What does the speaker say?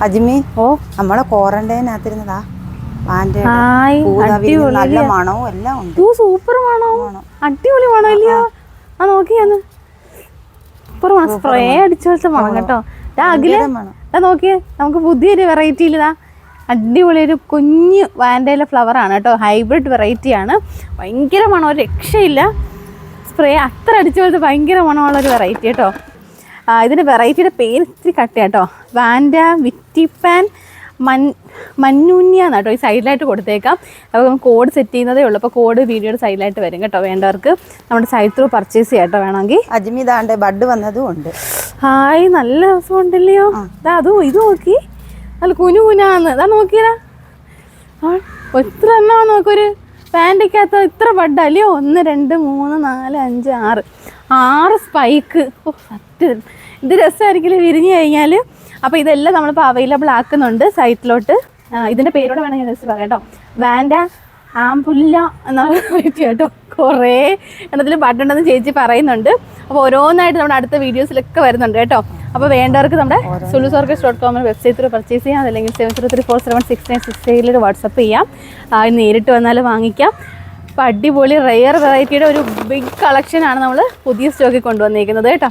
അജ്മി നമ്മളെ ക്വാറന്റൈനകത്തിരുന്നതാ നല്ല മണവും എല്ലാം ഉണ്ട്. സൂപ്പർ മണവും അടിപൊളി മണം ഇല്ലയോ? ആ നോക്കിയാന്ന് സൂപ്പർ മണം, സ്പ്രേ അടിച്ചു വെച്ച മണം കേട്ടോ. അഖില നോക്കിയേ, നമുക്ക് പുതിയൊരു വെറൈറ്റിയിൽ ഇതാ അടിപൊളി ഒരു കുഞ്ഞു വാൻഡയിലെ ഫ്ലവർ ആണ് കേട്ടോ. ഹൈബ്രിഡ് വെറൈറ്റി ആണ്. ഭയങ്കര മണം, ഒരു രക്ഷയില്ല. സ്പ്രേ അത്ര അടിച്ചു പോലത്തെ ഭയങ്കര മണമുള്ളൊരു വെറൈറ്റി കേട്ടോ. ഇതിൻ്റെ വെറൈറ്റിയുടെ പേര് ഇത്തിരി കട്ട കേട്ടോ. വാൻഡ വിറ്റിപ്പാൻ മഞ്ഞൂന്യ എന്നാട്ടോ ഈ സൈഡിലായിട്ട് കൊടുത്തേക്കാം. അപ്പോൾ നമുക്ക് കോഡ് സെറ്റ് ചെയ്യുന്നതേ ഉള്ളൂ. അപ്പോൾ കോഡ് വീഡിയോയുടെ സൈഡിലായിട്ട് വരും കേട്ടോ. വേണ്ടവർക്ക് നമ്മുടെ സൈറ്റ് ത്രൂ പർച്ചേസ് ചെയ്യാം കേട്ടോ വേണമെങ്കിൽ. അജ്മി ദാണ്ട് ബഡ് വന്നതും ഉണ്ട്. ഹായ്, നല്ല രസം ഉണ്ടല്ലയോ. അതും ഇത് നോക്കി, നല്ല കുനുകുനാന്ന്. ഇതാ നോക്കിയതാ, എത്ര എണ്ണമാണ് നോക്കൊരു പാൻറ്റയ്ക്കകത്ത് ഇത്ര ബഡല്ലയോ. 1 2 3 4 5 6 സ്പൈക്ക്. സത്യം ഇത് രസമായിരിക്കില്ലേ വിരിഞ്ഞു കഴിഞ്ഞാൽ. അപ്പോൾ ഇതെല്ലാം നമ്മളിപ്പോൾ അവൈലബിൾ ആക്കുന്നുണ്ട് സൈറ്റിലോട്ട്. ഇതിൻ്റെ പേരോടെ വേണമെങ്കിൽ ജസ്റ്റ് പറയാം കേട്ടോ. വാൻഡ ആംപുല്ല എന്നാണ് കേട്ടോ. കുറേ എണ്ണത്തിൽ ബട്ടുണ്ടെന്ന് ചേച്ചി പറയുന്നുണ്ട്. അപ്പോൾ ഓരോന്നായിട്ട് നമ്മുടെ അടുത്ത വീഡിയോസിലൊക്കെ വരുന്നുണ്ട് കേട്ടോ. അപ്പോൾ വേണ്ടവർക്ക് നമ്മുടെ sulusorchis.com വെബ്സൈറ്റ് ത്രൂ പർച്ചേസ് ചെയ്യാം. അതല്ലെങ്കിൽ 70347696 വാട്സപ്പ് ചെയ്യാം. നേരിട്ട് വന്നാൽ വാങ്ങിക്കാം. അപ്പോൾ അടിപൊളി റെയർ വെറൈറ്റിയുടെ ഒരു ബിഗ് കളക്ഷനാണ് നമ്മൾ പുതിയ സ്റ്റോക്കിൽ കൊണ്ടുവന്നിരിക്കുന്നത് കേട്ടോ.